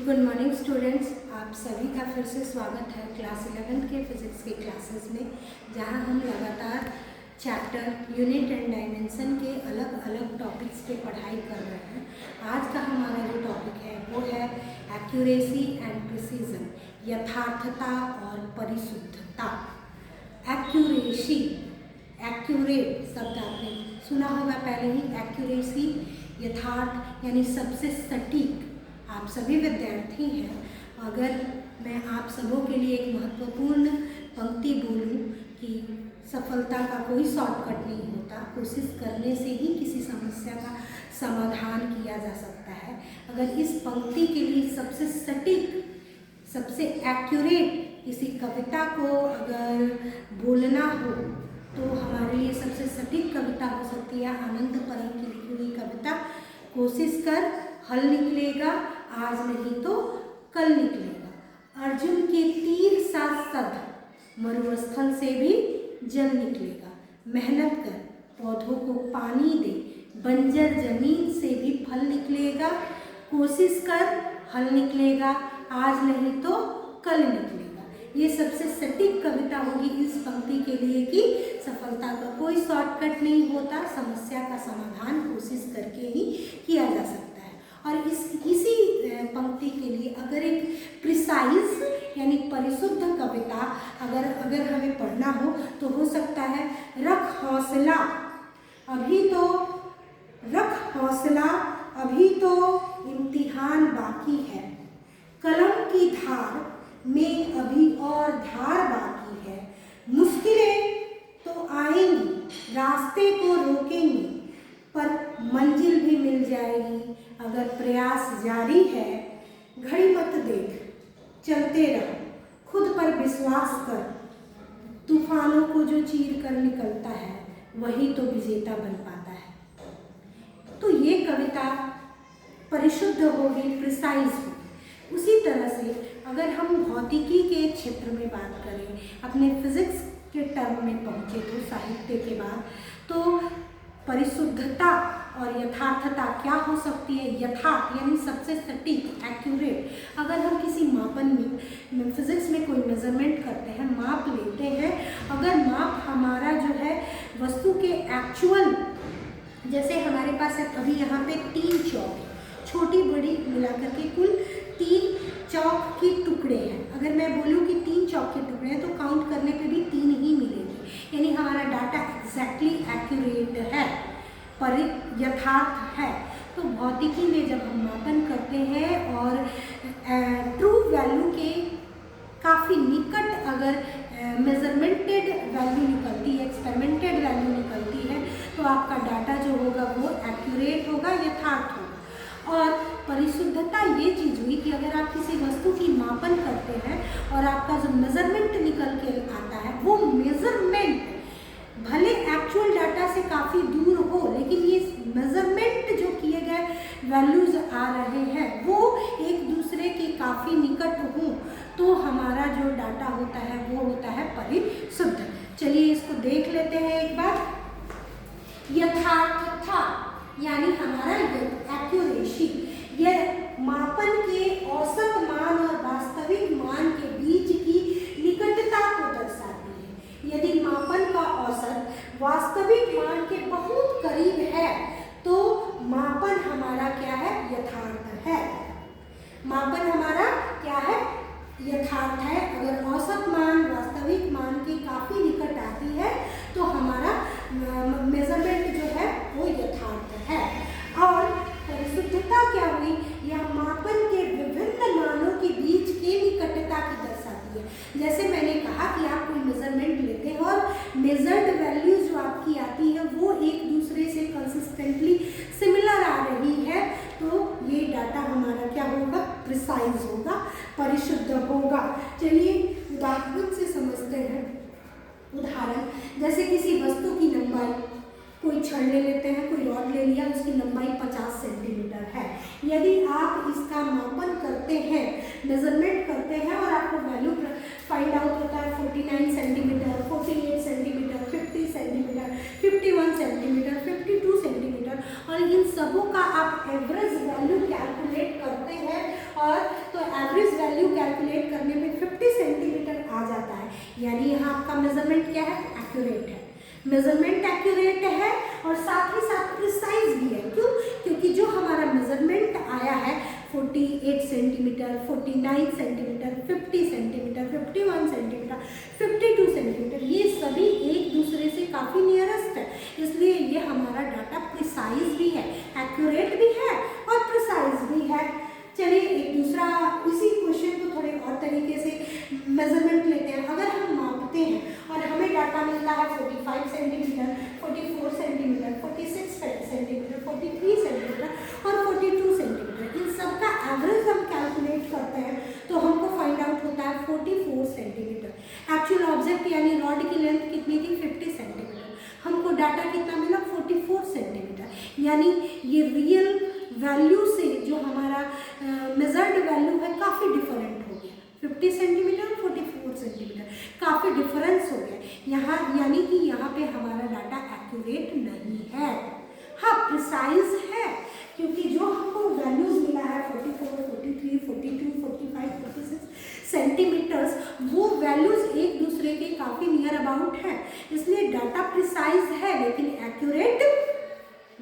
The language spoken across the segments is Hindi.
गुड मॉर्निंग स्टूडेंट्स, आप सभी का फिर से स्वागत है क्लास 11 के फिजिक्स के क्लासेस में, जहां हम लगातार चैप्टर यूनिट एंड डायमेंशन के अलग अलग टॉपिक्स पे पढ़ाई कर रहे हैं। आज का हमारा जो टॉपिक है वो है एक्यूरेसी एंड प्रिसीजन, यथार्थता और परिशुद्धता। एक्यूरेसी, एक्यूरेट शब्द आपने सुना होगा पहले ही। एक्यूरेसी यथार्थ यानी सबसे सटीक। आप सभी विद्यार्थी हैं, अगर मैं आप सबों के लिए एक महत्वपूर्ण पंक्ति बोलूं कि सफलता का कोई शॉर्टकट नहीं होता, कोशिश करने से ही किसी समस्या का समाधान किया जा सकता है। अगर इस पंक्ति के लिए सबसे सटीक, सबसे एक्यूरेट किसी कविता को अगर बोलना हो तो हमारे लिए सबसे सटीक कविता हो सकती है आनंद परम की लिखी हुई कविता, कोशिश कर हल निकलेगा, आज नहीं तो कल निकलेगा। अर्जुन के तीर सा सद, मरुस्थल से भी जल निकलेगा। मेहनत कर, पौधों को पानी दे, बंजर जमीन से भी फल निकलेगा। कोशिश कर हल निकलेगा, आज नहीं तो कल निकलेगा। ये सबसे सटीक कविता होगी इस पंक्ति के लिए कि सफलता का कोई शॉर्टकट नहीं होता, समस्या का समाधान कोशिश करके ही किया जा सकता है। और इसी पंक्ति के लिए अगर एक प्रिसाइज यानी परिशुद्ध कविता अगर हमें पढ़ना हो तो हो सकता है, रख हौसला अभी तो, रख हौसला अभी तो इम्तिहान बाकी है, कलम की धार में अभी और धार बाकी है, मुश्किलें तो आएंगी, रास्ते को रोकेंगी, पर मंजिल भी मिल जाएगी अगर प्रयास जारी है। घड़ी मत देख, चलते रहो, खुद पर विश्वास कर, तूफानों को जो चीर कर निकलता है वही तो विजेता बन पाता है। तो ये कविता परिशुद्ध होगी, प्रिसाइज होगी। उसी तरह से अगर हम भौतिकी के क्षेत्र में बात करें, अपने फिजिक्स के टर्म में पहुँचे तो साहित्य के बाद, तो परिशुद्धता और यथार्थता क्या हो सकती है। यथार्थ यानी सबसे सटीक, एक्यूरेट। अगर हम किसी मापन में फिजिक्स में कोई मेजरमेंट करते हैं, माप लेते हैं, अगर माप हमारा जो है वस्तु के एक्चुअल, जैसे हमारे पास है अभी यहाँ पे 3 चौक, छोटी बड़ी मिलाकर के कुल 3 चौक के टुकड़े हैं। अगर मैं बोलूँ कि 3 चौक के टुकड़े हैं तो काउंट करने पे भी 3 ही मिलेंगे, यानी हमारा डाटा एग्जैक्टली एक्यूरेट है, पर यथार्थ है। तो भौतिकी में जब हम मापन करते हैं और ट्रू वैल्यू के काफ़ी निकट अगर मेजरमेंटेड वैल्यू निकलती है, एक्सपेरिमेंटेड वैल्यू निकलती है, तो आपका डाटा जो होगा वो एक्यूरेट होगा, यथार्थ होगा। और परिशुद्धता ये चीज़ हुई कि अगर आप किसी वस्तु की मापन करते हैं और आपका जो मेजरमेंट निकल के आता है, वो मेजरमेंट भले एक्चुअल डाटा से काफ़ी दूर हो, लेकिन ये मेजरमेंट जो किए गए वैल्यूज आ रहे हैं वो एक दूसरे के काफ़ी निकट हों, तो हमारा जो डाटा होता है वो होता है परिशुद्ध। चलिए इसको देख लेते हैं एक बार। यथार्थता यानी हमारा एक्यूरेसी, यह मापन के औसत मान और वास्तविक मान के बीच की निकटता को दर्शाती है। यदि मापन का औसत वास्तविक मान के बहुत करीब है तो मापन हमारा क्या है, यथार्थ है। मापन हमारा क्या है, यथार्थ है। अगर औसत मान वास्तविक मान के काफ़ी निकट आती है तो हमारा मेजरमेंट जो है वो यथार्थ है। और परिशुद्धता क्या हुई, यह मापन के विभिन्न मानों के बीच के निकटता की दर्शाती है। जैसे मैंने कहा कि आप कोई मेजरमेंट लेते हैं और मेजर्ड वैल्यू जो आपकी आती है वो एक दूसरे से कंसिस्टेंटली सिमिलर आ रही है, तो ये डाटा हमारा क्या होगा, प्रिसाइज होगा, परिशुद्ध होगा। चलिए उदाहरण से समझते हैं। उदाहरण जैसे किसी वस्तु की लंबाई, कोई छड़ ले लेते हैं, कोई रॉड ले लिया, उसकी लंबाई 50 सेंटीमीटर है। यदि आप इसका मापन करते हैं, मेजरमेंट करते हैं और आपको वैल्यू फाइंड आउट होता है 49 centimetre, 48 centimetre, 50 centimetre, 51 centimetre, 52 centimetre, और इन सबों का आप एवरेज वैल्यू कैलकुलेट करते हैं और तो यानी यहाँ आपका मेजरमेंट क्या है, एक्यूरेट है। मेजरमेंट एक्यूरेट है और साथ ही साथ प्रिसाइज भी है। क्यों? क्योंकि जो हमारा मेजरमेंट आया है 48 centimetre, 49 centimetre, 50 centimetre, 51 centimetre, 52 centimetre, ये सभी एक दूसरे से काफ़ी नियरेस्ट है, इसलिए ये हमारा डाटा प्रिसाइज भी है, एक्यूरेट भी है और प्रिसाइज भी है। चलिए एक दूसरा इसी क्वेश्चन को थोड़े और तरीके से मेजरमेंट लेते हैं। अगर हम मापते हैं और हमें डाटा मिलता है 45 सेंटीमीटर, 44 सेंटीमीटर, 46 सेंटीमीटर, 43 सेंटीमीटर और 42 सेंटीमीटर, इन सब का एवरेज हम कैलकुलेट करते हैं तो हमको फाइंड आउट होता है 44 सेंटीमीटर। एक्चुअल ऑब्जेक्ट यानी रॉड की लेंथ कितनी थी, 50 सेंटीमीटर, हमको डाटा कितना मिला, 44 सेंटीमीटर। यानी ये रियल वैल्यू से जो हमारा मेजर्ड वैल्यू है काफ़ी डिफरेंट हो गया, 50 सेंटीमीटर और 44 सेंटीमीटर, काफ़ी डिफरेंस हो गया यहाँ, यानी कि यहाँ पे हमारा डाटा एक्यूरेट नहीं है। हाँ प्रिसाइज है, क्योंकि जो हमको वैल्यूज मिला है 44, 43, 42, 45, 46 सेंटीमीटर्स, वो वैल्यूज एक दूसरे के काफ़ी नियर अबाउट हैं, इसलिए डाटा प्रिसाइज है लेकिन एक्यूरेट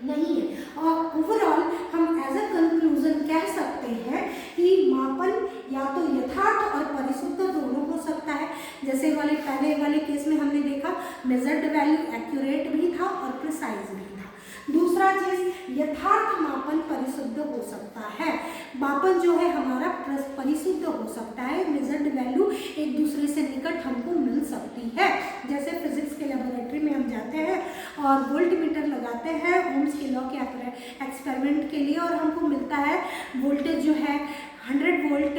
नहीं है। और ओवरऑल हम एज अ कंक्लूजन कह सकते हैं कि मापन या तो यथार्थ और परिशुद्ध दोनों हो सकता है। जैसे पहले वाले केस में हमने देखा मेजर्ड वैल्यू एक्यूरेट भी था और प्रिसाइज भी था। दूसरा चीज यथार्थ मापन परिशुद्ध हो सकता है, मापन जो है हमारा परिशुद्ध हो सकता है, मेजर्ड वैल्यू एक दूसरे से निकट हमको मिल सकती है। जैसे फिजिक्स के लेबोरेटरी में हम जाते हैं और वोल्ट मीटर लगाते हैं ओम्स के लॉ के एक्सपेरिमेंट के लिए और हमको मिलता है वोल्टेज जो है 100 वोल्ट,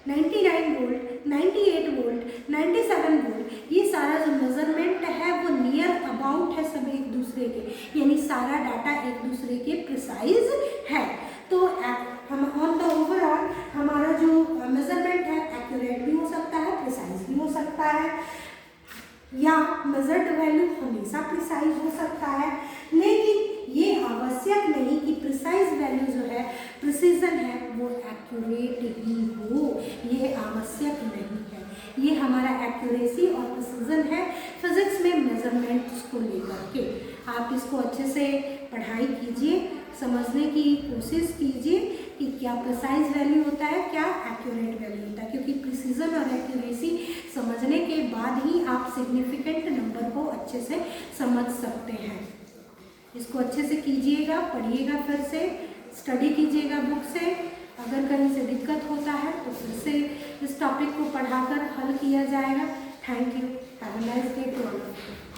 99 वोल्ट, 98 वोल्ट, 97 वोल्ट, ये सारा जो मेजरमेंट है वो नियर अबाउट है सब एक दूसरे के, यानी सारा डाटा एक दूसरे के प्रिसाइज है। तो हम ऑन द ओवरऑल हमारा जो मेजरमेंट है एक्यूरेट भी हो सकता है, प्रिसाइज भी हो सकता है, या मेजर्ड वैल्यू हमेशा प्रिसाइज हो सकता है, लेकिन ये आवश्यक नहीं कि प्रिसाइज वैल्यू जो है, प्रिसीजन है, वो एक्यूरेट ही हो, ये आवश्यक नहीं है। ये हमारा एक्यूरेसी और प्रिसीजन है फिजिक्स में मेजरमेंट्स को लेकर के। आप इसको अच्छे से पढ़ाई कीजिए, समझने की कोशिश कीजिए कि क्या प्रिसाइज वैल्यू होता है, क्या एक्यूरेट वैल्यू होता है, क्योंकि प्रिसीजन और एक्यूरेसी समझने के बाद ही आप सिग्निफिकेंट नंबर को अच्छे से समझ सकते हैं। इसको अच्छे से कीजिएगा, पढ़िएगा, फिर से स्टडी कीजिएगा बुक से। अगर कहीं से दिक्कत होता है तो फिर से इस टॉपिक को पढ़ाकर हल किया जाएगा। Thank you, have a nice day to all of you.